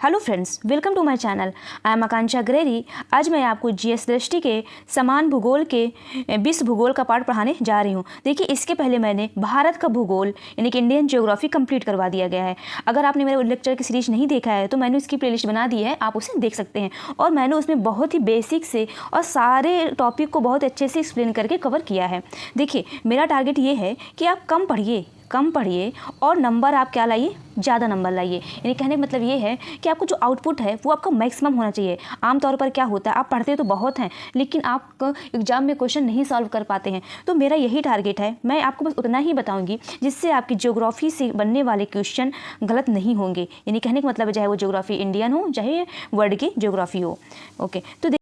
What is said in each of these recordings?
Hello friends, welcome to my channel. I am Akanksha ग्रेरी। आज मैं आपको जीएस दृष्टि के समान भूगोल के विश्व भूगोल का पाठ पढ़ाने जा रही हूँ। देखिए, इसके पहले मैंने भारत का भूगोल यानी कि इंडियन ज्योग्राफी कंप्लीट करवा दिया गया है। अगर आपने मेरे लेक्चर की सीरीज नहीं देखा है तो मैंने उसकी प्लेलिस्ट बना दी है, आप उसे देख सकते हैं। और मैंने उसमें बहुत ही बेसिक से और सारे टॉपिक को बहुत अच्छे से एक्सप्लेन करके कवर किया है। देखिए, मेरा टारगेट ये है कि आप कम पढ़िए और नंबर आप क्या लाइए, ज़्यादा नंबर लाइए। यानी कहने का मतलब ये है कि आपको जो आउटपुट है वो आपका मैक्सिमम होना चाहिए। आमतौर पर क्या होता है, आप पढ़ते तो बहुत हैं लेकिन आप एग्जाम में क्वेश्चन नहीं सॉल्व कर पाते हैं। तो मेरा यही टारगेट है, मैं आपको बस उतना ही बताऊंगी जिससे आपकी ज्योग्राफी से बनने वाले क्वेश्चन गलत नहीं होंगे। यानी कहने का मतलब है, चाहे वो ज्योग्राफी इंडियन हो चाहे वर्ल्ड की ज्योग्राफी हो। ओके, तो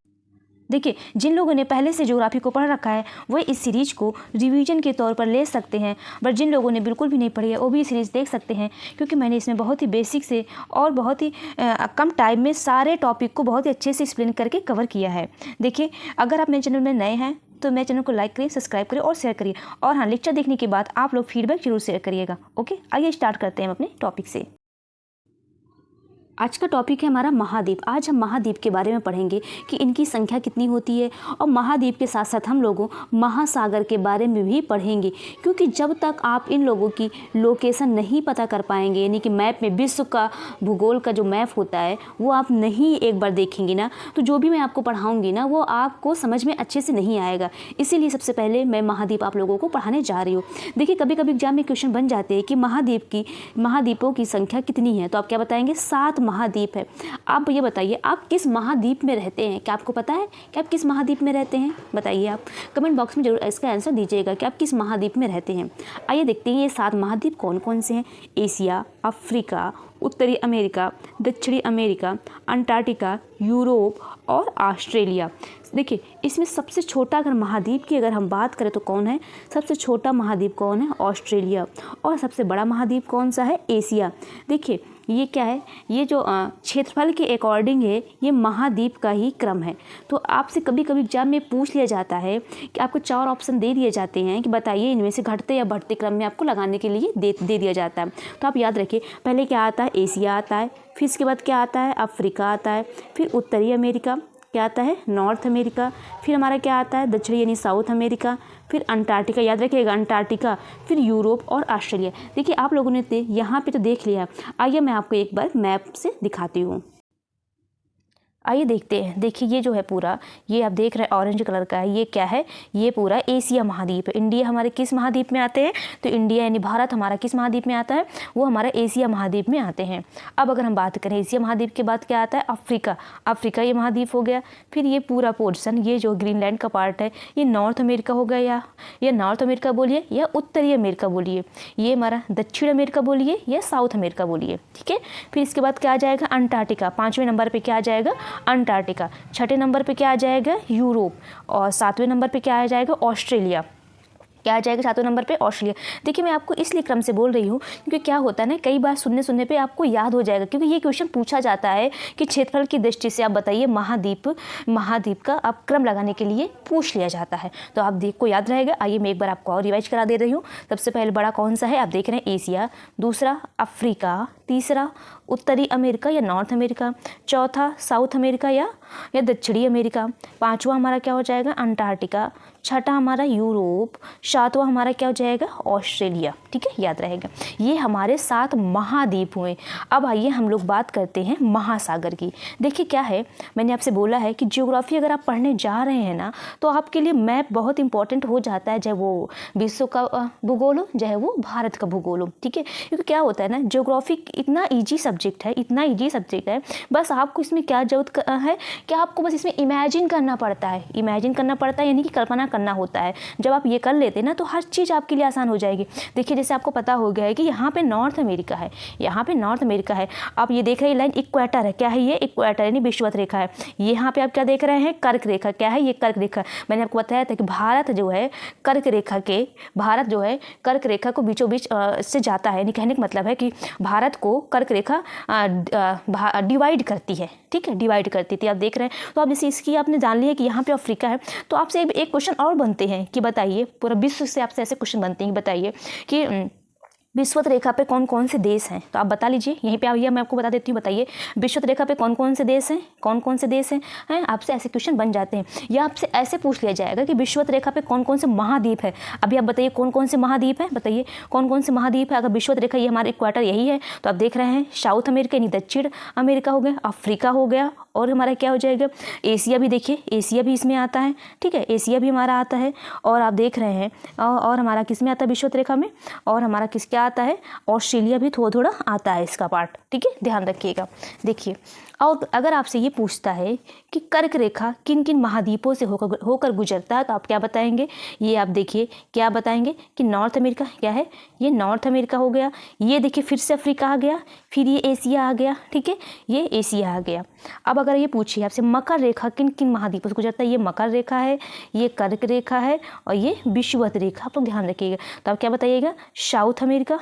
देखिए, जिन लोगों ने पहले से ज्योग्राफी को पढ़ रखा है वो इस सीरीज को रिवीजन के तौर पर ले सकते हैं, बट जिन लोगों ने बिल्कुल भी नहीं पढ़ी है वो भी सीरीज़ देख सकते हैं, क्योंकि मैंने इसमें बहुत ही बेसिक से और बहुत ही कम टाइम में सारे टॉपिक को बहुत ही अच्छे से एक्सप्लेन करके कवर किया है। देखिए, अगर आप मेरे चैनल में नए हैं तो मेरे चैनल को लाइक करिए, सब्सक्राइब करिए और शेयर करिए। और हाँ, लेक्चर देखने के बाद आप लोग फीडबैक जरूर शेयर करिएगा। ओके, आइए स्टार्ट करते हैं अपने टॉपिक से। आज का टॉपिक है हमारा महाद्वीप। आज हम महाद्वीप के बारे में पढ़ेंगे कि इनकी संख्या कितनी होती है, और महाद्वीप के साथ साथ हम लोगों महासागर के बारे में भी पढ़ेंगे, क्योंकि जब तक आप इन लोगों की लोकेशन नहीं पता कर पाएंगे, यानी कि मैप में विश्व का भूगोल का जो मैप होता है वो आप नहीं एक बार देखेंगे ना, तो जो भी मैं आपको पढ़ाऊँगी ना वो आपको समझ में अच्छे से नहीं आएगा। इसीलिए सबसे पहले मैं महाद्वीप आप लोगों को पढ़ाने जा रही हूँ। देखिए, कभी कभी एग्जाम में क्वेश्चन बन जाते हैं कि महाद्वीपों की संख्या कितनी है, तो आप क्या बताएंगे? 7 महाद्वीप है। आप ये बताइए, आप किस महाद्वीप में रहते हैं? क्या आपको पता है कि आप किस महाद्वीप में रहते हैं? बताइए, आप कमेंट बॉक्स में जरूर इसका आंसर दीजिएगा कि आप किस महाद्वीप में रहते हैं। आइए देखते हैं ये 7 महाद्वीप कौन कौन से हैं। एशिया, अफ्रीका, उत्तरी अमेरिका, दक्षिणी अमेरिका, अंटार्कटिका, यूरोप और ऑस्ट्रेलिया। देखिए, इसमें सबसे छोटा अगर महाद्वीप की अगर हम बात करें तो कौन है? सबसे छोटा महाद्वीप कौन है? ऑस्ट्रेलिया। और सबसे बड़ा महाद्वीप कौन सा है? एशिया। देखिए, ये क्या है? ये जो क्षेत्रफल के अकॉर्डिंग है, ये महाद्वीप का ही क्रम है। तो आपसे कभी कभी एग्जाम में पूछ लिया जाता है कि आपको 4 ऑप्शन दे दिए जाते हैं कि बताइए इनमें से घटते या बढ़ते क्रम में आपको लगाने के लिए दे दिया जाता है। तो आप याद रखिए, पहले क्या आता है? एशिया आता है, फिर इसके बाद क्या आता है? अफ्रीका आता है, फिर उत्तरी अमेरिका, क्या आता है? नॉर्थ अमेरिका, फिर हमारा क्या आता है? दक्षिणी यानी साउथ अमेरिका, फिर अंटार्कटिका, याद रखिएगा अंटार्कटिका, फिर यूरोप और ऑस्ट्रेलिया। देखिए, आप लोगों ने यहाँ पे तो देख लिया। आइए मैं आपको एक बार मैप से दिखाती हूँ। आइए देखते हैं। देखिए, ये जो है पूरा, ये आप देख रहे हैं ऑरेंज कलर का है, ये क्या है? ये पूरा एशिया महाद्वीप है। इंडिया हमारे किस महाद्वीप में आते हैं? तो इंडिया यानी भारत हमारा किस महाद्वीप में आता है? वो हमारा एशिया महाद्वीप में आते हैं। अब अगर हम बात करें एशिया महाद्वीप के बाद क्या आता है? अफ्रीका। अफ्रीका ये महाद्वीप हो गया। फिर ये पूरा पोर्शन, ये जो ग्रीनलैंड का पार्ट है, ये नॉर्थ अमेरिका हो गया, या नॉर्थ अमेरिका बोलिए या उत्तरी अमेरिका बोलिए। ये हमारा दक्षिण अमेरिका बोलिए या साउथ अमेरिका बोलिए, ठीक है। फिर इसके बाद क्या आ जाएगा? अंटार्कटिका। 5वें नंबर पर क्या आ जाएगा? अंटार्कटिका। 6ठे नंबर पे क्या आ जाएगा? यूरोप। और 7वें नंबर पे क्या आ जाएगा? ऑस्ट्रेलिया। क्या आ जाएगा 7वें नंबर पे? ऑस्ट्रेलिया। देखिए, मैं आपको इसलिए क्रम से बोल रही हूँ क्योंकि क्या होता है ना, कई बार सुनने पे आपको याद हो जाएगा, क्योंकि ये क्वेश्चन पूछा जाता है कि क्षेत्रफल की दृष्टि से आप बताइए महाद्वीप का आप क्रम लगाने के लिए पूछ लिया जाता है, तो आप देख को याद रहेगा। आइए मैं एक बार आपको और रिवाइज करा दे रही हूँ। सबसे पहले बड़ा कौन सा है? आप देख रहे हैं एशिया, दूसरा अफ्रीका, तीसरा उत्तरी अमेरिका या नॉर्थ अमेरिका, चौथा साउथ अमेरिका या दक्षिणी अमेरिका, 5वां हमारा क्या हो जाएगा? अंटार्कटिका, 6ठा हमारा यूरोप, 7वां हमारा क्या हो जाएगा? ऑस्ट्रेलिया, ठीक है, याद रहेगा। ये हमारे 7 महाद्वीप हुए। अब आइए हम लोग बात करते हैं महासागर की। देखिए, क्या है, मैंने आपसे बोला है कि ज्योग्राफी अगर आप पढ़ने जा रहे हैं ना, तो आपके लिए मैप बहुत इंपॉर्टेंट हो जाता है, चाहे वो विश्व का भूगोल हो चाहे वो भारत का भूगोल हो, ठीक है। क्योंकि क्या होता है ना, ज्योग्राफी इतना ईजी सब्जेक्ट है, बस आपको इसमें क्या जरूरत है कि आपको बस इसमें इमेजिन करना पड़ता है, यानी कि कल्पना करना होता है। जब आप ये कर लेते हैं ना, तो हर चीज़ आपके लिए आसान हो जाएगी। देखिए, जैसे आपको पता हो गया है कि यहाँ पे नॉर्थ अमेरिका है, आप ये देख रहे हैं लाइन इक्वेटर है। क्या है ये? इक्वेटर यानी विषुवत रेखा है। यहाँ पे आप क्या देख रहे हैं? कर्क रेखा। क्या है ये? कर्क रेखा। मैंने आपको बताया था कि भारत जो है कर्क रेखा को बीचों बीच से जाता है। यानी कहने का मतलब है कि भारत को कर्क रेखा डिवाइड करती है, ठीक है, डिवाइड करती थी। आप देख रहे हैं, तो आप जैसे इसकी आपने जान लिया कि यहाँ पे अफ्रीका है, तो आपसे एक क्वेश्चन और बनते हैं कि बताइए, पूरा विश्व से आपसे ऐसे क्वेश्चन बनते हैं कि बताइए कि विषुवत रेखा पे कौन कौन से देश हैं, तो आप बता लीजिए। यहीं पे आइए, मैं आपको बता देती हूँ। बताइए विषुवत रेखा पे कौन कौन से देश हैं, कौन कौन से देश हैं। आपसे ऐसे क्वेश्चन बन जाते हैं, या आपसे ऐसे पूछ लिया जाएगा कि विषुवत रेखा पे कौन कौन से महाद्वीप है। अभी आप बताइए कौन कौन से महाद्वीप हैं, बताइए कौन कौन से महाद्वीप है। अगर विषुवत रेखा, ये हमारा इक्वेटर यही है, तो आप देख रहे हैं साउथ अमेरिका यानी दक्षिण अमेरिका हो गया, अफ्रीका हो गया, और हमारा क्या हो जाएगा एशिया भी। देखिए एशिया भी इसमें आता है, ठीक है, एशिया भी हमारा आता है। और आप देख रहे हैं और हमारा किस में आता है विषुवत रेखा में, और हमारा किस क्या आता है, ऑस्ट्रेलिया भी थोड़ा थोड़ा आता है इसका पार्ट, ठीक है, ध्यान रखिएगा। देखिए और अगर आपसे ये पूछता है कि कर्क रेखा किन किन महाद्वीपों से होकर गुजरता है, तो आप क्या बताएंगे, ये आप देखिए क्या बताएंगे कि नॉर्थ अमेरिका क्या है, ये नॉर्थ अमेरिका हो गया। ये देखिए फिर से अफ्रीका आ गया, फिर ये एशिया आ गया, ठीक है, ये एशिया आ गया। अब अगर ये पूछिए आपसे मकर रेखा किन किन महाद्वीपों से गुजरता है, ये मकर रेखा है, ये कर्क रेखा है, और ये विषुवत रेखा। आप लोग ध्यान रखिएगा। तो आप क्या बताइएगा, साउथ अमेरिका,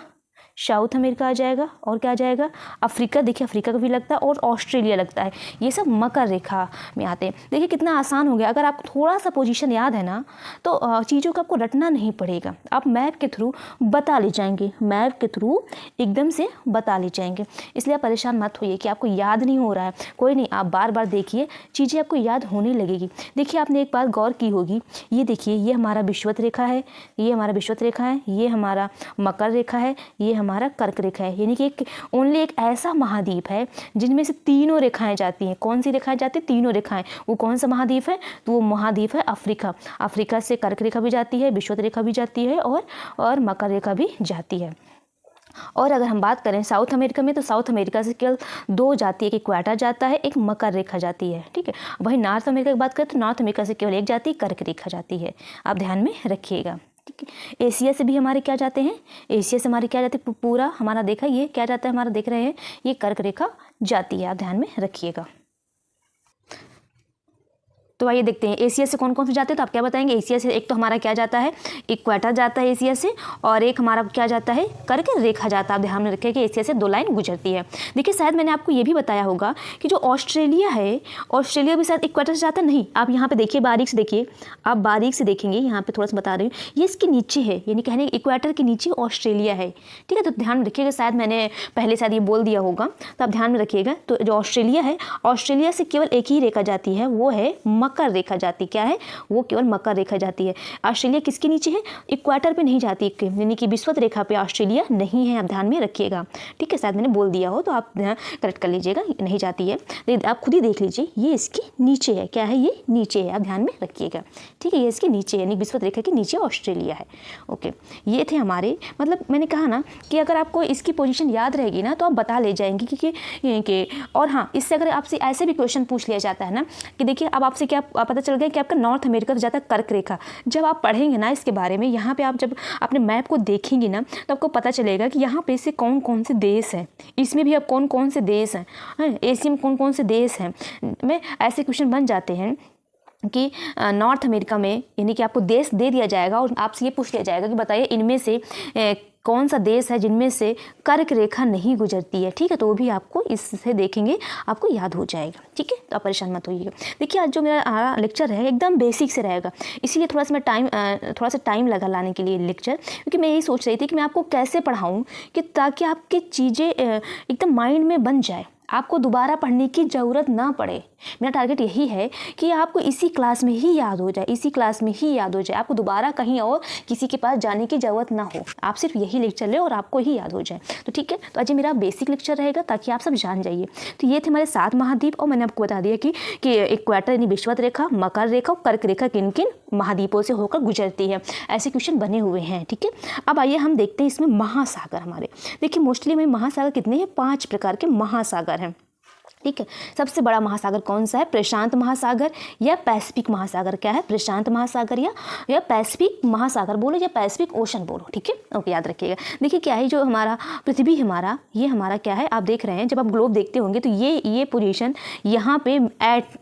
साउथ अमेरिका आ जाएगा, और क्या आ जाएगा अफ्रीका, देखिए अफ्रीका का भी लगता है, और ऑस्ट्रेलिया लगता है। ये सब मकर रेखा में आते हैं। देखिए कितना आसान हो गया। अगर आपको थोड़ा सा पोजीशन याद है ना, तो चीज़ों को आपको रटना नहीं पड़ेगा, आप मैप के थ्रू बता ले जाएंगे, मैप के थ्रू एकदम से बता ले जाएंगे। इसलिए आप परेशान मत होइए कि आपको याद नहीं हो रहा है, कोई नहीं, आप बार बार देखिए, चीज़ें आपको याद होने लगेगी। देखिए आपने एक बात गौर की होगी, ये देखिए ये हमारा विषुवत रेखा है, ये हमारा विषुवत रेखा है, ये हमारा मकर रेखा है, ये हमारा कर्क रेखा है। यानी कि एक ओनली एक ऐसा महाद्वीप है जिनमें से तीनों रेखाएं जाती हैं। कौन सी रेखाएं जाती हैं, तीनों रेखाएं। वो कौन सा महाद्वीप है, तो वो महाद्वीप है अफ्रीका। अफ्रीका से कर्क रेखा भी जाती है, विषुवत रेखा भी जाती है, और मकर रेखा भी जाती है। और अगर हम बात करें साउथ अमेरिका में, तो साउथ अमेरिका से केवल दो जाती है, एक इक्वेटर जाता है, एक मकर रेखा जाती है, ठीक है। वहीं नॉर्थ अमेरिका की बात करें तो नॉर्थ अमेरिका से केवल एक जाती है, कर्क रेखा जाती है। आप ध्यान में रखिएगा, ठीक है। एशिया से भी हमारे क्या जाते हैं, एशिया से हमारे क्या जाते हैं, पूरा हमारा देखा ये क्या जाता है, हमारा देख रहे हैं ये कर्क रेखा जाती है। आप ध्यान में रखिएगा। तो आइए देखते हैं एशिया से कौन कौन से जाते हैं। तो आप क्या बताएंगे, एशिया से एक तो हमारा क्या जाता है, इक्वेटर जाता है एशिया से, और एक हमारा क्या जाता है, कर्क रेखा जाता है। आप ध्यान में रखिए कि एशिया से दो लाइन गुजरती है। देखिए शायद मैंने आपको ये भी बताया होगा कि जो ऑस्ट्रेलिया है, ऑस्ट्रेलिया भी शायद इक्वेटर से जाता है। नहीं, आप यहाँ पे देखिए, बारीक से देखिए, आप बारीक से देखेंगे, यहाँ पे थोड़ा सा बता रही हूँ, ये इसके नीचे है, यानी कहने इक्वेटर के नीचे ऑस्ट्रेलिया है, ठीक है। तो ध्यान में रखिएगा, शायद मैंने पहले शायद ये बोल दिया होगा, तो आप ध्यान में रखिएगा। तो जो ऑस्ट्रेलिया है, ऑस्ट्रेलिया से केवल एक ही रेखा जाती है, वो है मकर रेखा जाती। क्या है वो, केवल मकर रेखा जाती है। ऑस्ट्रेलिया किसके नीचे है, इक्वेटर पे नहीं जाती, यानी कि विषुवत रेखा पे ऑस्ट्रेलिया नहीं है। आप ध्यान में रखिएगा, ठीक है। शायद मैंने बोल दिया हो तो आप करेक्ट कर लीजिएगा, नहीं जाती है। आप खुद ही देख लीजिए, ये इसके नीचे है। क्या है, ये नीचे है, आप ध्यान में रखिएगा, ठीक है। ये इसके नीचे है, यानी विषुवत रेखा के नीचे ऑस्ट्रेलिया है। ओके, ये थे हमारे, मतलब मैंने कहा ना कि अगर आपको इसकी पोजीशन याद रहेगी ना, तो आप बता ले जाएंगे कि और हाँ, इससे अगर आपसे ऐसे भी क्वेश्चन पूछ लिया जाता है ना कि देखिए अब आपसे क्या पता चल गया कि आपका नॉर्थ अमेरिका से जाता है कर्क रेखा। जब आप पढ़ेंगे ना इसके बारे में, यहाँ पे आप जब अपने मैप को देखेंगे ना, तो आपको पता चलेगा कि यहाँ पे से कौन कौन से देश हैं, इसमें भी अब कौन कौन से देश हैं, एशिया में कौन कौन से देश हैं। में ऐसे क्वेश्चन बन जाते हैं कि नॉर्थ अमेरिका में, यानी कि आपको देश दे दिया जाएगा और आपसे ये पूछ लिया जाएगा कि बताइए इनमें से कौन सा देश है जिनमें से कर्क रेखा नहीं गुजरती है, ठीक है। तो वो भी आपको इससे देखेंगे, आपको याद हो जाएगा, ठीक है। तो आप परेशान मत होइएगा। देखिए आज जो मेरा लेक्चर है एकदम बेसिक से रहेगा, इसीलिए थोड़ा सा टाइम लगा लाने के लिए लेक्चर, क्योंकि मैं यही सोच रही थी कि मैं आपको कैसे पढ़ाऊँ कि ताकि आपकी चीज़ें एकदम माइंड में बन जाए, आपको दोबारा पढ़ने की ज़रूरत ना पड़े। मेरा टारगेट यही है कि आपको इसी क्लास में ही याद हो जाए, इसी क्लास में ही याद हो जाए, आपको दोबारा कहीं और किसी के पास जाने की ज़रूरत ना हो, आप सिर्फ यही लेक्चर लें और आपको ही याद हो जाए। तो ठीक है, तो आज मेरा बेसिक लेक्चर रहेगा ताकि आप सब जान जाइए। तो ये थे हमारे 7 महाद्वीप, और मैंने आपको बता दिया कि इक्वेटर यानी विषुवत रेखा, मकर रेखा और कर्क रेखा किन किन महाद्वीपों से होकर गुजरती है। ऐसे क्वेश्चन बने हुए हैं, ठीक है। अब आइए हम देखते हैं इसमें महासागर हमारे। देखिए मोस्टली में महासागर कितने हैं, 5 प्रकार के महासागर हैं, ठीक है। सबसे बड़ा महासागर कौन सा है, प्रशांत महासागर या पैसिफिक महासागर। क्या है, प्रशांत महासागर या पैसिफिक महासागर बोलो या पैसिफिक ओशन बोलो, ठीक है। ओके, याद रखिएगा। देखिए क्या है, जो हमारा पृथ्वी हमारा, ये हमारा क्या है, आप देख रहे हैं, जब आप ग्लोब देखते होंगे तो ये पोजीशन यहाँ पे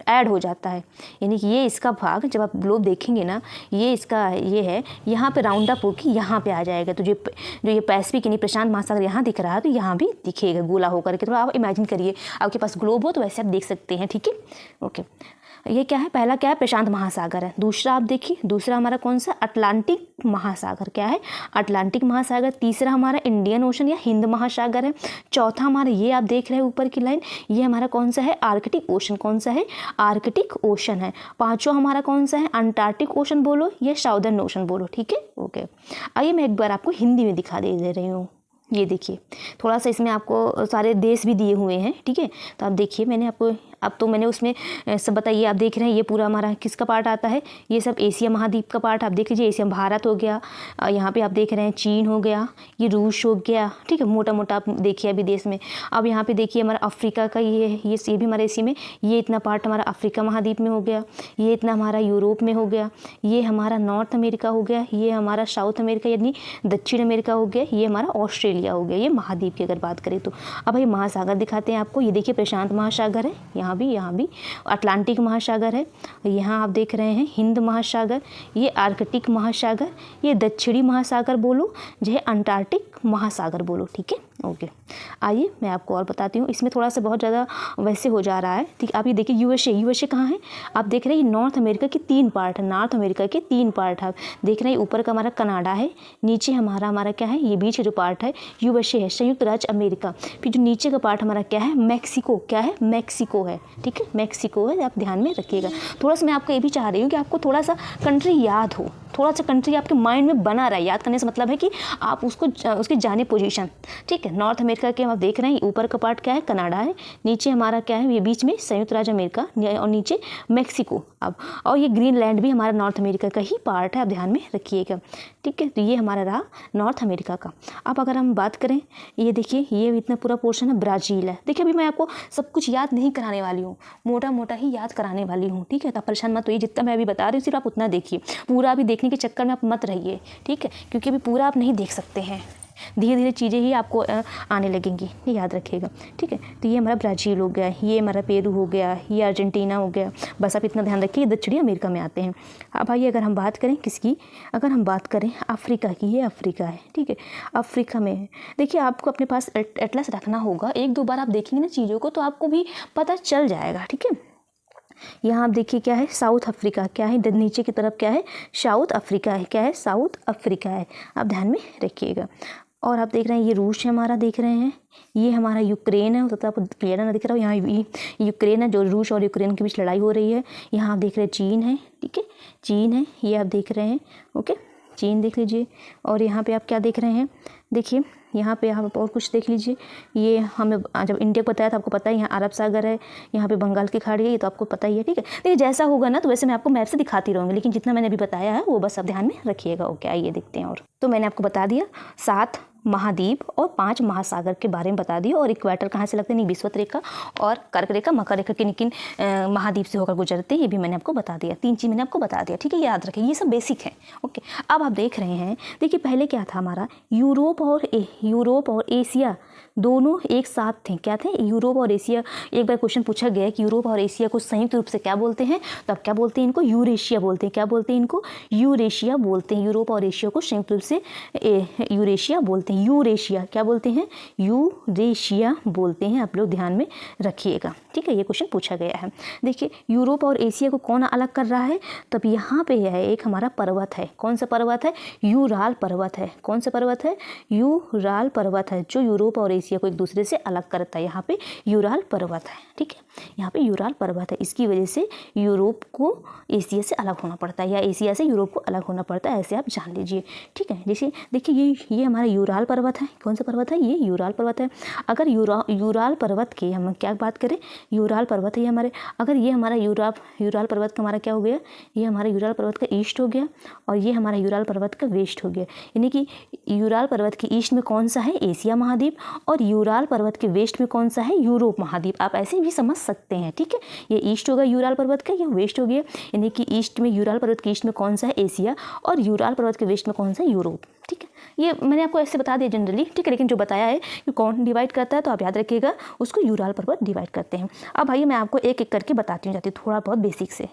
ऐड हो जाता है, यानी कि ये इसका भाग जब आप ग्लोब देखेंगे ना, ये इसका ये है, यहाँ पे राउंड अप होकर यहाँ पे आ जाएगा। तो जो ये पैसिफिक यानी प्रशांत महासागर यहाँ दिख रहा है, तो यहाँ भी दिखेगा गोला होकर के। थोड़ा आप इमेजिन करिए, आपके पास पास ग्लोब हो तो वैसे आप देख सकते हैं, ठीक है। ओके, ये क्या है, पहला क्या है, प्रशांत महासागर है। दूसरा आप देखिए, दूसरा हमारा कौन सा, अटलांटिक महासागर, क्या है, अटलांटिक महासागर। तीसरा हमारा इंडियन ओशन या हिंद महासागर है। चौथा हमारा ये आप देख रहे हैं ऊपर की लाइन, ये हमारा कौन सा है, आर्कटिक ओशन, कौन सा है, आर्कटिक ओशन है। पांचवा हमारा कौन सा है, अंटार्कटिक ओशन बोलो या साउदर्न ओशन बोलो, ठीक है। ओके, आइए मैं एक बार आपको हिंदी में दिखा दे रही हूँ। ये देखिए, थोड़ा सा इसमें आपको सारे देश भी दिए हुए हैं, ठीक है। तो आप देखिए, मैंने आपको, अब तो मैंने उसमें सब बताइए, आप देख रहे हैं ये पूरा हमारा किसका पार्ट आता है, ये सब एशिया महाद्वीप का पार्ट। आप देख लीजिए, एशिया, भारत हो गया, यहाँ पे आप देख रहे हैं चीन हो गया, ये रूस हो गया, ठीक है, मोटा मोटा आप देखिए अभी देश में। अब यहाँ पे देखिए हमारा अफ्रीका का ये भी हमारे एशिया में, ये इतना पार्ट हमारा अफ्रीका महाद्वीप में हो गया, ये इतना हमारा यूरोप में हो गया, ये हमारा नॉर्थ अमेरिका हो गया, ये हमारा साउथ अमेरिका यानी दक्षिण अमेरिका हो गया, ये हमारा ऑस्ट्रेलिया हो गया। ये महाद्वीप की अगर बात करें तो अब भाई महासागर दिखाते हैं आपको। ये देखिए प्रशांत महासागर है, यहाँ भी अटलांटिक महासागर है, यहाँ आप देख रहे हैं हिंद महासागर, ये आर्कटिक महासागर, ये दक्षिणी महासागर बोलो, जो है अंटार्कटिक महासागर बोलो, ठीक है। ओके, आइए मैं आपको और बताती हूँ। इसमें थोड़ा सा बहुत ज़्यादा वैसे हो जा रहा है, ठीक। आप ये देखिए यूएसए कहाँ है, आप देख रहे हैं नॉर्थ अमेरिका के 3 पार्ट है, नॉर्थ अमेरिका के 3 पार्ट है। आप देख रहे हैं ऊपर का हमारा कनाडा है, नीचे हमारा क्या है, ये बीच जो पार्ट है यूएसए है, संयुक्त राज्य अमेरिका। फिर जो नीचे का पार्ट हमारा क्या है, मैक्सिको, क्या है, मैक्सिको है, ठीक है, मैक्सिको है, आप ध्यान में रखिएगा। थोड़ा सा मैं आपको ये भी चाह रही हूँ कि आपको थोड़ा सा कंट्री याद हो, थोड़ा सा कंट्री आपके माइंड में बना रहा है। याद करने से मतलब है कि आप उसको उसकी जाने पोजीशन, ठीक है। नॉर्थ अमेरिका के आप देख रहे हैं ऊपर का पार्ट क्या है, कनाडा है, नीचे हमारा क्या है, ये बीच में संयुक्त राज्य अमेरिका और नीचे मैक्सिको। अब और ये ग्रीनलैंड भी हमारा नॉर्थ अमेरिका का ही पार्ट है, आप ध्यान में रखिएगा, ठीक है। तो ये हमारा रहा नॉर्थ अमेरिका का। अब अगर हम बात करें, ये देखिए ये इतना पूरा पोर्शन है ब्राज़ील है। देखिए अभी मैं आपको सब कुछ याद नहीं कराने वाली हूँ, मोटा मोटा ही याद कराने वाली हूँ, ठीक है। तो परेशान मत होइए, जितना मैं अभी बता रही हूँ सिर्फ आप उतना देखिए, पूरा भी देखने के चक्कर में आप मत रहिए, ठीक है, क्योंकि अभी पूरा आप नहीं देख सकते हैं, धीरे धीरे चीज़ें ही आपको आने लगेंगी, ये याद रखिएगा, ठीक है। तो ये हमारा ब्राज़ील हो गया, ये हमारा पेरू हो गया, ये अर्जेंटीना हो गया, बस आप इतना ध्यान रखिए, दक्षिणी अमेरिका में आते हैं। अब भाई अगर हम बात करें किसकी, अगर हम बात करें अफ्रीका की, ये अफ्रीका है, ठीक है, अफ्रीका में है। देखिए आपको अपने पास एटलस रखना होगा, 1-2 बार आप देखेंगे ना चीज़ों को तो आपको भी पता चल जाएगा, ठीक है। यहाँ आप देखिए क्या है, साउथ अफ्रीका, क्या है, नीचे की तरफ क्या है, साउथ अफ्रीका है, क्या है, साउथ अफ्रीका है, आप ध्यान में रखिएगा। और आप देख रहे हैं ये रूस है हमारा, देख रहे हैं ये हमारा यूक्रेन है, हो सकता है आपको क्लियर ना दिख रहा हो, यहाँ यूक्रेन है, जो रूस और यूक्रेन के बीच लड़ाई हो रही है। यहाँ आप देख रहे हैं चीन है, ठीक है, चीन है, ये आप देख रहे हैं, ओके, चीन देख लीजिए। और यहाँ पे आप क्या देख रहे हैं, देखिए यहाँ पे आप और कुछ देख लीजिए, ये हमें जब इंडिया को बताया था आपको पता है, यहाँ अरब सागर है, यहाँ पे बंगाल की खाड़ी है, ये तो आपको पता ही है, ठीक है। देखिए जैसा होगा ना तो वैसे मैं आपको मैप से दिखाती रहूँगी, लेकिन जितना मैंने अभी बताया है वो बस आप ध्यान में रखिएगा। ओके, आइए देखते हैं। और तो मैंने आपको बता दिया 7 महाद्वीप और 5 महासागर के बारे में बता दिया, और इक्वेटर कहाँ से लगते हैं, विषुवत रेखा और कर्क रेखा, मकर रेखा किन किन महाद्वीप से होकर गुजरते हैं, ये भी मैंने आपको बता दिया। 3 चीज़ मैंने आपको बता दिया, ठीक है, याद रखिए, ये सब बेसिक है। ओके, अब आप देख रहे हैं, देखिए पहले क्या था हमारा, यूरोप और एशिया दोनों एक साथ थे, क्या थे, यूरोप और एशिया। एक बार क्वेश्चन पूछा गया कि यूरोप और एशिया को संयुक्त रूप से क्या बोलते हैं, तो अब क्या बोलते हैं, इनको यूरेशिया बोलते हैं। क्या बोलते हैं, इनको यूरेशिया बोलते हैं। यूरोप और एशिया को संयुक्त रूप से यूरेशिया बोलते हैं। यूरेशिया क्या बोलते हैं, यूरेशिया बोलते हैं, आप लोग ध्यान में रखिएगा, ठीक है, ये क्वेश्चन पूछा गया है। देखिए यूरोप और एशिया को कौन अलग कर रहा है, तब यहाँ पे है एक हमारा पर्वत है, कौन सा पर्वत है, यूराल पर्वत है। कौन सा पर्वत है, यूराल पर्वत है, जो यूरोप और एशिया को एक दूसरे से अलग करता है। यहाँ पे यूराल पर्वत है, ठीक है, यहाँ पे यूराल पर्वत है, इसकी वजह से यूरोप को एशिया से अलग होना पड़ता है, या एशिया से यूरोप को अलग होना पड़ता है, ऐसे आप जान लीजिए, ठीक है। जैसे देखिए ये हमारा यूराल पर्वत है, कौन सा पर्वत है, ये यूराल पर्वत है। अगर यूराल पर्वत की हम क्या बात करें, यूराल पर्वत है हमारे, अगर ये हमारा यूराल पर्वत का हमारा क्या हो गया, ये हमारा यूराल पर्वत का ईस्ट हो गया, और ये हमारा यूराल पर्वत का वेस्ट हो गया। यानी कि यूराल पर्वत के ईस्ट में कौन सा है, एशिया महाद्वीप, और यूराल पर्वत के वेस्ट में कौन सा है, यूरोप महाद्वीप। आप ऐसे भी समझ सकते हैं, ठीक है, ये ईस्ट होगा यूराल पर्वत का, ये वेस्ट हो गया, यानी कि ईस्ट में, यूराल पर्वत के ईस्ट में कौन सा है, एशिया, और यूराल पर्वत के वेस्ट में कौन सा है, यूरोप, ठीक है। ये मैंने आपको ऐसे बता दिया जनरली, ठीक है, लेकिन जो बताया है कि कौन डिवाइड करता है तो आप याद रखिएगा, उसको यूराल पर्वत डिवाइड करते हैं। अब भाई मैं आपको एक एक करके बताती हूँ जाती, थोड़ा बहुत बेसिक से।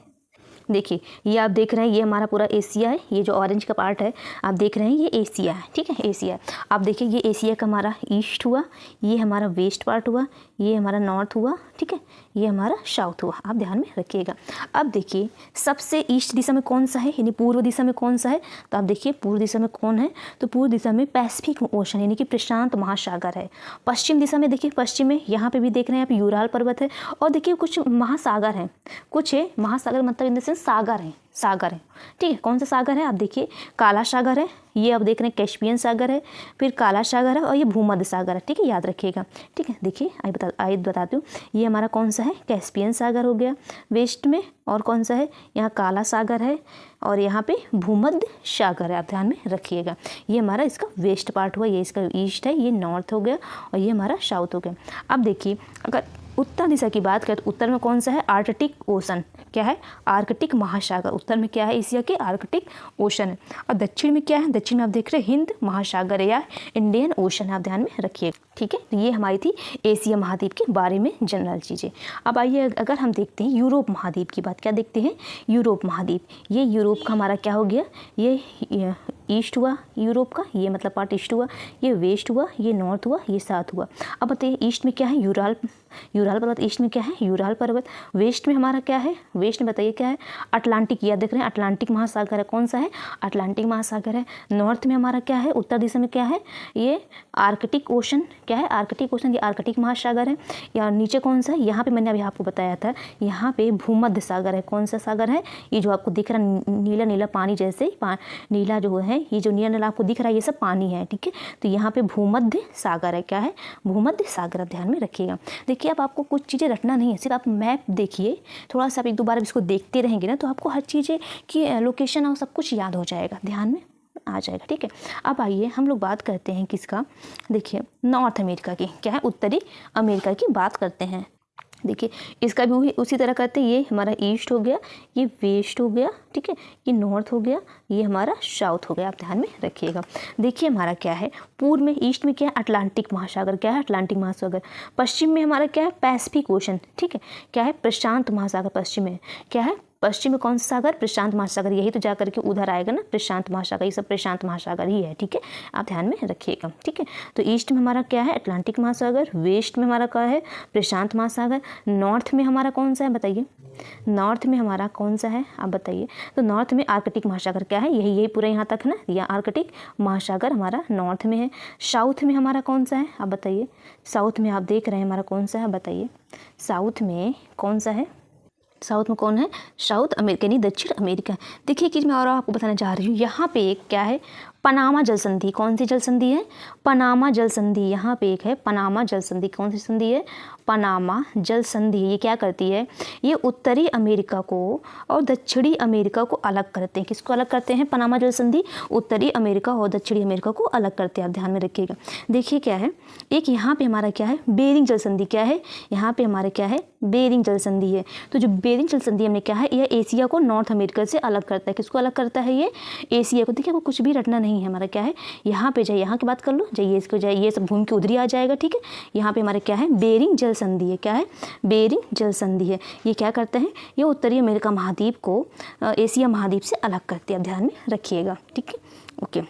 देखिए ये आप देख रहे हैं, ये हमारा पूरा एशिया है, ये जो ऑरेंज का पार्ट है आप देख रहे हैं ये एशिया है, ठीक है, एशिया। आप देखिए ये एशिया का हमारा ईस्ट हुआ, ये हमारा वेस्ट पार्ट हुआ, ये हमारा नॉर्थ हुआ, ठीक है, ये हमारा साउथ हुआ, आप ध्यान में रखिएगा। अब देखिए सबसे ईस्ट दिशा में कौन सा है, यानी पूर्व दिशा में कौन सा है, तो आप देखिए पूर्व दिशा में कौन है, तो पूर्व दिशा में पैसिफिक ओशन यानी कि प्रशांत महासागर है। पश्चिम दिशा में देखिए, पश्चिम में यहाँ पे भी देख रहे हैं आप यूराल पर्वत है, और देखिए कुछ महासागर हैं, कुछ है महासागर मतलब इन द सेंस सागर हैं, सागर है, ठीक है। कौन सा सागर है, आप देखिए काला सागर है, ये आप देख रहे हैं कैस्पियन सागर है, फिर काला सागर है, और ये भूमध्य सागर है, ठीक है, याद रखिएगा, ठीक है। देखिए आइए बताती हूँ, ये हमारा कौन सा है, कैस्पियन सागर हो गया वेस्ट में, और कौन सा है, यहाँ काला सागर है, और यहाँ पे भूमध्य सागर है, आप ध्यान में रखिएगा। ये हमारा इसका वेस्ट पार्ट हुआ, ये इसका ईस्ट है, ये नॉर्थ हो गया, और ये हमारा साउथ हो गया। अब देखिए अगर उत्तर दिशा की बात करें तो उत्तर में कौन सा है, आर्कटिक ओशन, क्या है, आर्कटिक महासागर, उत्तर में क्या है, एशिया के आर्कटिक ओशन है। और दक्षिण में क्या है, दक्षिण में आप देख रहे हैं हिंद महासागर या इंडियन ओशन, आप ध्यान में रखिए, ठीक है। तो ये हमारी थी एशिया महाद्वीप के बारे में जनरल चीज़ें। अब आइए अगर हम देखते हैं यूरोप महाद्वीप की बात, क्या देखते हैं, यूरोप महाद्वीप, ये यूरोप का हमारा क्या हो गया, ये ईस्ट हुआ यूरोप का, ये मतलब पार्ट ईस्ट हुआ, ये वेस्ट हुआ, ये नॉर्थ हुआ, ये साउथ हुआ। अब बताइए ईस्ट में क्या है, यूराल पर्वत, ईस्ट में क्या है, यूराल पर्वत, वेस्ट में हमारा क्या है, वेस्ट में बताइए क्या है, अटलांटिक, याद देख रहे हैं अटलांटिक महासागर है, कौन सा है, अटलांटिक महासागर है। नॉर्थ में हमारा क्या है, उत्तर दिशा में क्या है, ये आर्कटिक ओशन, क्या है, आर्कटिक ओशन, ये आर्कटिक महासागर है। या नीचे कौन सा है, यहाँ पे मैंने अभी आपको बताया था, यहाँ पे भूमध्य सागर है, कौन सा सागर है, ये जो आपको दिख रहा है नीला नीला पानी जैसे नीला जो है, ये जो नीला नीला आपको दिख रहा है ये सब पानी है, ठीक है। तो यहाँ पे भूमध्य सागर है, क्या है, भूमध्य सागर, आप ध्यान में रखिएगा। देखिए अब आपको कुछ चीज़ें रटना नहीं है, सिर्फ आप मैप देखिए, थोड़ा सा आप एक दो बार इसको देखते रहेंगे ना, तो आपको हर चीज़ें की लोकेशन और सब कुछ याद हो जाएगा, ध्यान में आ जाएगा, ठीक है। अब आइए हम लोग बात करते हैं किसका, देखिए नॉर्थ अमेरिका की, क्या है, उत्तरी अमेरिका की बात करते हैं। देखिए इसका भी उसी तरह करते हैं, ये हमारा ईस्ट हो गया, ये वेस्ट हो गया, ठीक है, ये नॉर्थ हो गया, ये हमारा साउथ हो गया, आप ध्यान में रखिएगा। देखिए हमारा क्या है, पूर्व में ईस्ट में क्या है, अटलांटिक महासागर, क्या है, अटलांटिक महासागर। पश्चिम में हमारा क्या है, पैसिफिक ओशन, ठीक है, क्या है, प्रशांत महासागर पश्चिम में, क्या है, पश्चिम में कौन सा सागर, प्रशांत महासागर, यही तो जा करके उधर आएगा ना, प्रशांत महासागर, ये सब प्रशांत महासागर ही है, ठीक है, आप ध्यान में रखिएगा, ठीक है। तो ईस्ट में हमारा क्या है, अटलांटिक महासागर, वेस्ट में हमारा क्या है, प्रशांत महासागर, नॉर्थ में हमारा कौन सा है बताइए, नॉर्थ में हमारा कौन सा है आप बताइए, तो नॉर्थ में आर्कटिक महासागर, क्या है, यही पूरा यहाँ तक है ना, यह आर्कटिक महासागर हमारा नॉर्थ में है। साउथ में हमारा कौन सा है आप बताइए, साउथ में आप देख रहे हैं हमारा कौन सा है बताइए, साउथ में कौन सा है, साउथ में कौन है, साउथ अमेरिका यानी दक्षिण अमेरिका। देखिए कि मैं और आपको बताना चाह रही हूँ, यहाँ पे एक क्या है, पनामा जल संधि, कौन सी जल संधि है, पनामा जल संधि, यहाँ पे एक है पनामा जल संधि, कौन सी संधि है, पनामा जल संधि। ये क्या करती है, ये उत्तरी अमेरिका को और दक्षिणी अमेरिका को अलग करते हैं, किसको अलग करते हैं, पनामा जल संधि उत्तरी अमेरिका और दक्षिणी अमेरिका को अलग करते हैं, आप ध्यान में रखिएगा। देखिए क्या है, एक यहाँ पे हमारा क्या है, बेरिंग जल संधि, क्या है, यहाँ पे हमारे क्या है, बेरिंग जल संधि है। तो जो बेरिंग जल संधि हमने क्या है, यह एशिया को नॉर्थ अमेरिका से अलग करता है, किसको अलग करता है, ये एशिया को। देखिए आपको कुछ भी रटना नहीं है, हमारा क्या है, यहाँ पे जाइए, यहाँ की बात कर लो, जाइए इसको जाइए, ये सब घूम के उधर ही आ जाएगा, ठीक है। यहाँ पे हमारे क्या है, बेरिंग जल संधि है, क्या है, बेरिंग जल संधि है। ये क्या करते हैं, ये उत्तरी अमेरिका महाद्वीप को एशिया महाद्वीप से अलग करते हैं, आप ध्यान में रखिएगा, ठीक है, ओके।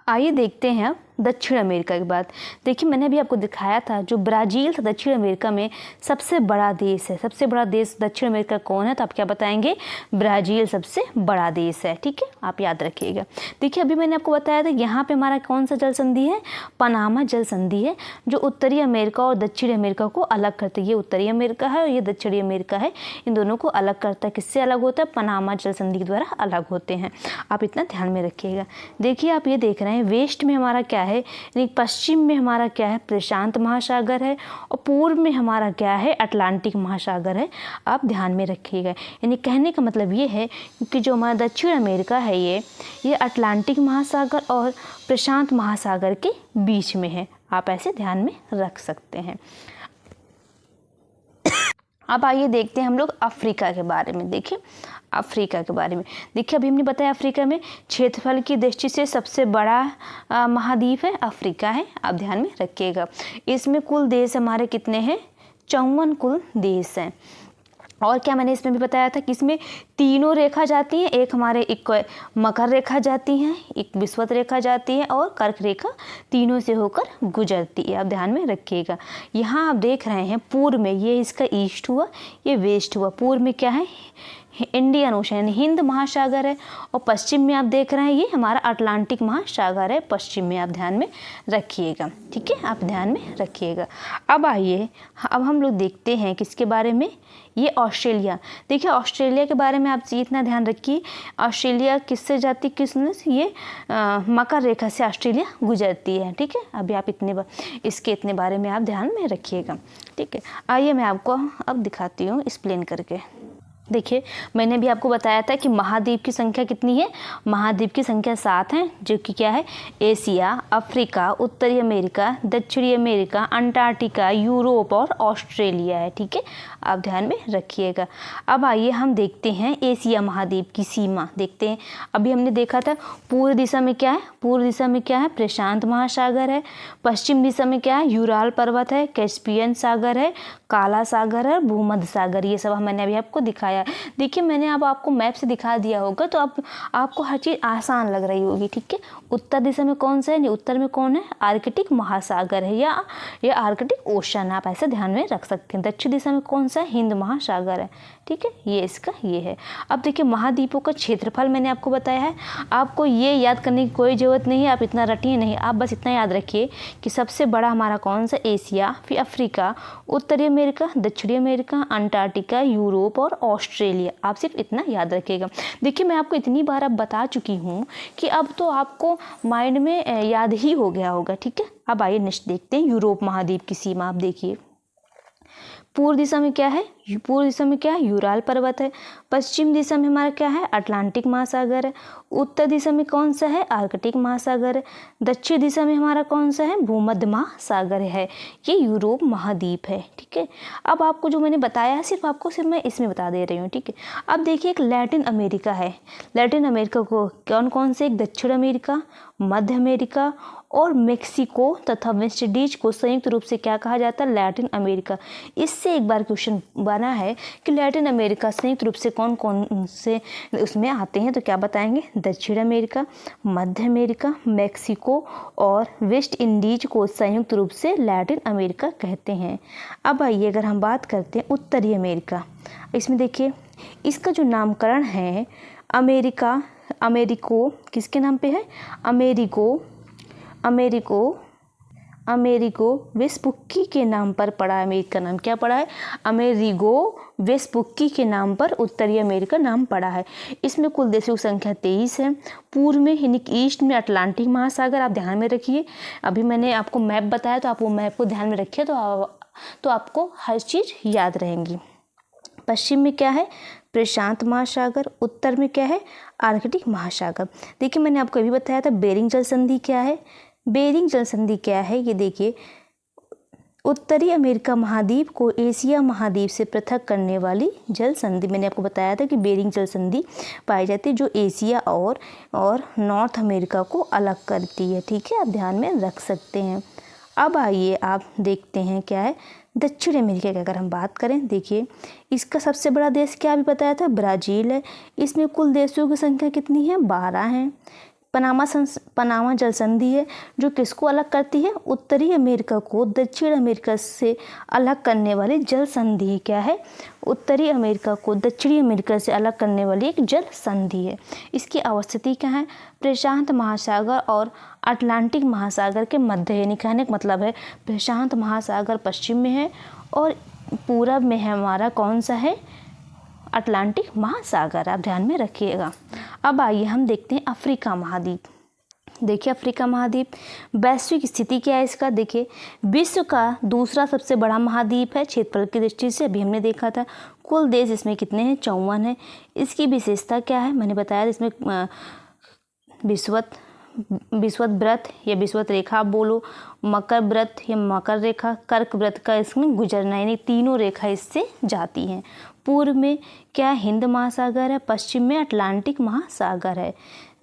आइए देखते हैं अब दक्षिण अमेरिका की बात। देखिए मैंने अभी आपको दिखाया था, जो ब्राज़ील था दक्षिण अमेरिका में सबसे बड़ा देश है, सबसे बड़ा देश दक्षिण अमेरिका कौन है, तो आप क्या बताएंगे, ब्राज़ील सबसे बड़ा देश है, ठीक है, आप याद रखिएगा। देखिए अभी मैंने आपको बताया था, यहाँ पे हमारा कौन सा जल संधि है, पनामा जल संधि है, जो उत्तरी अमेरिका और दक्षिणी अमेरिका को अलग करती है। ये उत्तरी अमेरिका है और ये दक्षिणी अमेरिका है, इन दोनों को अलग करता है, किससे अलग होता है, पनामा जल संधि के द्वारा अलग होते हैं, आप इतना ध्यान में रखिएगा। देखिए आप ये देख रहे हैं, वेस्ट में हमारा क्या है, यानी पश्चिम में हमारा क्या है, प्रशांत महासागर है, और पूर्व में हमारा क्या है, अटलांटिक महासागर है, आप ध्यान में रखिएगा। यानी कहने का मतलब ये है कि जो हमारा दक्षिण अमेरिका है ये अटलांटिक महासागर और प्रशांत महासागर के बीच में है, आप ऐसे ध्यान में रख सकते हैं। अब आइए देखते हैं हम लोग अफ्रीका के बारे में। देखिए अफ्रीका के बारे में, देखिए अभी हमने बताया अफ्रीका में क्षेत्रफल की दृष्टि से सबसे बड़ा महाद्वीप है अफ्रीका है, आप ध्यान में रखिएगा। इसमें कुल देश हमारे कितने हैं, 54 कुल देश हैं। और क्या मैंने इसमें भी बताया था कि इसमें तीनों रेखा जाती हैं, एक हमारे एक मकर रेखा जाती हैं, एक विषुवत रेखा जाती है और कर्क रेखा, तीनों से होकर गुजरती है। आप ध्यान में रखिएगा। यहाँ आप देख रहे हैं पूर्व में ये इसका ईस्ट हुआ, ये वेस्ट हुआ। पूर्व में क्या है, इंडियन ओशन यानी हिंद महासागर है, और पश्चिम में आप देख रहे हैं ये हमारा अटलांटिक महासागर है, पश्चिम में। आप ध्यान में रखिएगा, ठीक है, आप ध्यान में रखिएगा। अब आइए, अब हम लोग देखते हैं किसके बारे में, ये ऑस्ट्रेलिया। देखिए ऑस्ट्रेलिया के बारे में आप इतना ध्यान रखिए, ऑस्ट्रेलिया किससे जाती, किसने, ये मकर रेखा से ऑस्ट्रेलिया गुजरती है, ठीक है। अभी आप इसके इतने बारे में आप ध्यान में रखिएगा, ठीक है। आइए मैं आपको अब दिखाती हूँ एक्सप्लेन करके। देखिए मैंने भी आपको बताया था कि महाद्वीप की संख्या कितनी है, महाद्वीप की संख्या 7 है, जो कि क्या है, एशिया, अफ्रीका, उत्तरी अमेरिका, दक्षिणी अमेरिका, अंटार्कटिका, यूरोप और ऑस्ट्रेलिया है, ठीक है। आप ध्यान में रखिएगा। अब आइए हम देखते हैं एशिया महाद्वीप की सीमा देखते हैं। अभी हमने देखा था पूर्व दिशा में क्या है, पूर्व दिशा में क्या है, प्रशांत महासागर है। पश्चिम दिशा में क्या है, यूराल पर्वत है, कैस्पियन सागर है, काला सागर है, भूमध्य सागर। ये सब मैंने अभी आपको दिखाया। देखिए मैंने अब आपको मैप से दिखा दिया होगा, तो आपको हर चीज़ आसान लग रही होगी, ठीक है। उत्तर दिशा में कौन सा है, उत्तर में कौन है, आर्कटिक महासागर है या आर्कटिक ओशन, आप ऐसे ध्यान में रख सकते हैं। दक्षिण दिशा में कौन सा है, हिंद महासागर है, ठीक है। ये इसका ये है। अब देखिए महाद्वीपों का क्षेत्रफल मैंने आपको बताया है, आपको ये याद करने की कोई ज़रूरत नहीं है, आप इतना रटिए नहीं, आप बस इतना याद रखिए कि सबसे बड़ा हमारा कौन सा, एशिया, फिर अफ्रीका, उत्तरी अमेरिका, दक्षिणी अमेरिका, अंटार्कटिका, यूरोप और ऑस्ट्रेलिया। आप सिर्फ इतना याद रखिएगा। देखिए मैं आपको इतनी बार अब बता चुकी हूँ कि अब तो आपको माइंड में याद ही हो गया होगा, ठीक है। अब आइए नेक्स्ट देखते हैं यूरोप महाद्वीप की सीमा। आप देखिए पूर्व दिशा में क्या है, पूर्व दिशा में क्या है, यूराल पर्वत है। पश्चिम दिशा में हमारा क्या है, अटलांटिक महासागर है। उत्तर दिशा में कौन सा है, आर्कटिक महासागर है। दक्षिण दिशा में हमारा कौन सा है, भूमध्य महासागर है। ये यूरोप महाद्वीप है, ठीक है। अब आपको जो मैंने बताया है सिर्फ मैं इसमें बता दे रही हूँ, ठीक है। अब देखिए एक लैटिन अमेरिका है। लैटिन अमेरिका को कौन कौन से, एक दक्षिण अमेरिका, मध्य अमेरिका और मेक्सिको तथा वेस्ट इंडीज को संयुक्त रूप से क्या कहा जाता है, लैटिन अमेरिका। इससे एक बार क्वेश्चन बना है कि लैटिन अमेरिका संयुक्त रूप से कौन कौन से उसमें आते हैं, तो क्या बताएंगे, दक्षिण अमेरिका, मध्य अमेरिका, मेक्सिको और वेस्ट इंडीज को संयुक्त रूप से लैटिन अमेरिका कहते हैं। अब आइए अगर हम बात करते हैं उत्तरी अमेरिका, इसमें देखिए इसका जो नामकरण है अमेरिको किसके नाम पे है, अमेरिगो वेस्पुक्की के नाम पर पड़ा है। अमेरिका नाम क्या पड़ा है, अमेरिगो वेस्पुक्की के नाम पर उत्तरी अमेरिका नाम पड़ा है। इसमें कुल देशों की संख्या 23 है। पूर्व में यानी ईस्ट में अटलांटिक महासागर, आप ध्यान में रखिए। अभी मैंने आपको मैप बताया तो आप वो मैप को ध्यान में रखिए, तो आपको हर चीज़ याद रहेंगी। पश्चिम में क्या है, प्रशांत महासागर। उत्तर में क्या है, आर्कटिक महासागर। देखिए मैंने आपको अभी बताया था बेरिंग जल संधि क्या है। बेरिंग जल संधि क्या है, ये देखिए उत्तरी अमेरिका महाद्वीप को एशिया महाद्वीप से पृथक करने वाली जल संधि। मैंने आपको बताया था कि बेरिंग जल संधि पाई जाती है जो एशिया और नॉर्थ अमेरिका को अलग करती है, ठीक है। आप ध्यान में रख सकते हैं। अब आइए आप देखते हैं क्या है दक्षिण अमेरिका की अगर हम बात करें, देखिए इसका सबसे बड़ा देश क्या अभी बताया था, ब्राज़ील है। इसमें कुल देशों की संख्या कितनी है, 12 है। पनामा जल संधि है जो किसको अलग करती है, उत्तरी अमेरिका को दक्षिण अमेरिका से अलग करने वाली जल संधि क्या है, उत्तरी अमेरिका को दक्षिणी अमेरिका से अलग करने वाली एक जल संधि है। इसकी अवस्थिति क्या है, प्रशांत महासागर और अटलांटिक महासागर के मध्य, यानी कहने का मतलब है प्रशांत महासागर पश्चिम में है और पूरब में है हमारा कौन सा है, अटलांटिक महासागर। आप ध्यान में रखिएगा। अब आइए हम देखते हैं अफ्रीका महाद्वीप। देखिए अफ्रीका महाद्वीप वैश्विक स्थिति क्या है इसका, देखिए विश्व का दूसरा सबसे बड़ा महाद्वीप है क्षेत्रफल की दृष्टि से। अभी हमने देखा था कुल देश इसमें कितने हैं, 54 है। इसकी विशेषता क्या है, मैंने बताया इसमें विषुवत व्रत या विषुवत रेखा आप बोलो, मकर व्रत या मकर रेखा, कर्क व्रत का इसमें गुजरना, यानी तीनों रेखा इससे जाती हैं। पूर्व में क्या हिंद महासागर है, पश्चिम में अटलांटिक महासागर है।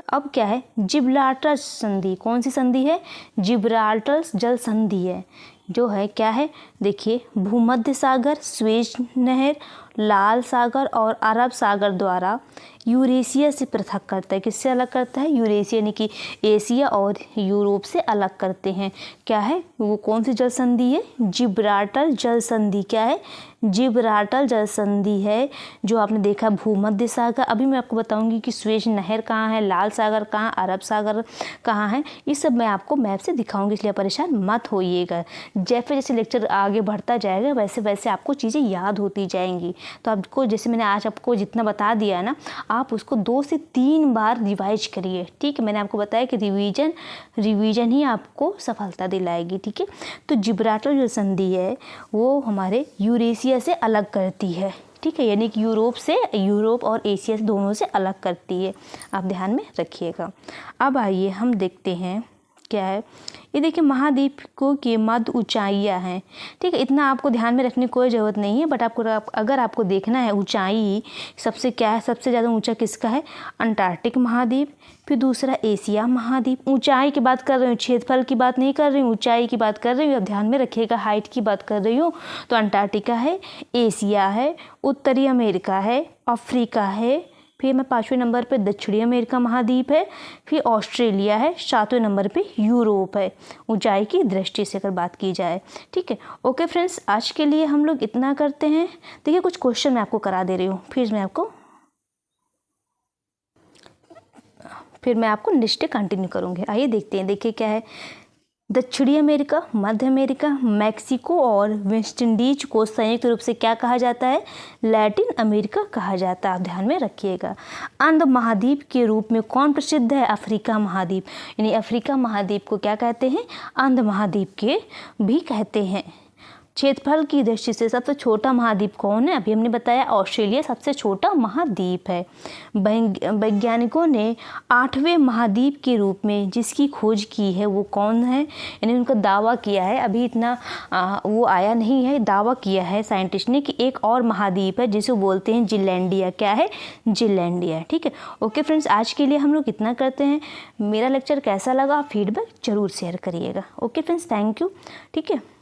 अब क्या है, जिब्राल्टर संधि, कौन सी संधि है, जिब्राल्टर जल संधि है जो है क्या है देखिए, भूमध्य सागर, स्वेज नहर, लाल सागर और अरब सागर द्वारा यूरेशिया से पृथक करता है। किससे अलग करता है? यूरेशिया यानी कि एशिया और यूरोप से अलग करते हैं। क्या है वो? कौन सी जल संधि है? जिब्राल्टर जल संधि। क्या है? जिब्राल्टर जल संधि है। जो आपने देखा भूमध्य सागर, अभी मैं आपको बताऊंगी कि स्वेज नहर कहाँ है, लाल सागर कहाँ, अरब सागर कहाँ है, ये सब मैं आपको मैप से दिखाऊंगी, इसलिए परेशान मत होइएगा। जैसे जैसे लेक्चर आगे बढ़ता जाएगा वैसे वैसे आपको चीज़ें याद होती जाएंगी। तो आपको, जैसे मैंने आज आपको जितना बता दिया है ना, आप उसको 2 से 3 बार रिवाइज करिए। ठीक है, मैंने आपको बताया कि रिवीजन ही आपको सफलता दिलाएगी। ठीक है, तो जिब्राल्टर जो संधि है वो हमारे यूरेशिया से अलग करती है। ठीक है, यानी कि यूरोप और एशिया से दोनों से अलग करती है। आप ध्यान में रखिएगा। अब आइए हम देखते हैं क्या है। ये देखिए, महाद्वीपों के मध्य ऊंचाइयाँ हैं। ठीक है, इतना आपको ध्यान में रखने की कोई ज़रूरत नहीं है, बट अगर आपको देखना है ऊंचाई सबसे क्या है, सबसे ज़्यादा ऊंचा किसका है? अंटार्कटिक महाद्वीप। फिर दूसरा एशिया महाद्वीप। ऊंचाई की बात कर रही हूँ, क्षेत्रफल की बात नहीं कर रही हूँ, ऊंचाई की बात कर रही हूँ। अब ध्यान में रखिएगा, हाइट की बात कर रही हूँ। तो अंटार्कटिका है, एशिया है, उत्तरी अमेरिका है, अफ्रीका है, फिर मैं 5वें नंबर पे दक्षिणी अमेरिका महाद्वीप है, फिर ऑस्ट्रेलिया है, 7वें नंबर पे यूरोप है, ऊंचाई की दृष्टि से अगर बात की जाए। ठीक है, ओके फ्रेंड्स, आज के लिए हम लोग इतना करते हैं। देखिए, कुछ क्वेश्चन मैं आपको करा दे रही हूँ, फिर मैं आपको नेक्स्ट कंटिन्यू करूँगी। आइए देखते हैं। देखिए क्या है, दक्षिणी अमेरिका, मध्य अमेरिका, मैक्सिको और वेस्ट इंडीज को संयुक्त रूप से क्या कहा जाता है? लैटिन अमेरिका कहा जाता है। आप ध्यान में रखिएगा। अंध महाद्वीप के रूप में कौन प्रसिद्ध है? अफ्रीका महाद्वीप। यानी अफ्रीका महाद्वीप को क्या कहते हैं? अंध महाद्वीप के भी कहते हैं। क्षेत्रफल की दृष्टि से सबसे छोटा महाद्वीप कौन है? अभी हमने बताया ऑस्ट्रेलिया सबसे छोटा महाद्वीप है। वैज्ञानिकों ने 8वें महाद्वीप के रूप में जिसकी खोज की है वो कौन है? यानी उनका दावा किया है, अभी इतना वो आया नहीं है, दावा किया है साइंटिस्ट ने कि एक और महाद्वीप है जिसे बोलते हैं जिलैंडिया। क्या है? जिलैंडिया। ठीक है, ओके फ्रेंड्स, आज के लिए हम लोग इतना करते हैं। मेरा लेक्चर कैसा लगा फीडबैक जरूर शेयर करिएगा। Okay friends, thank you. ठीक है।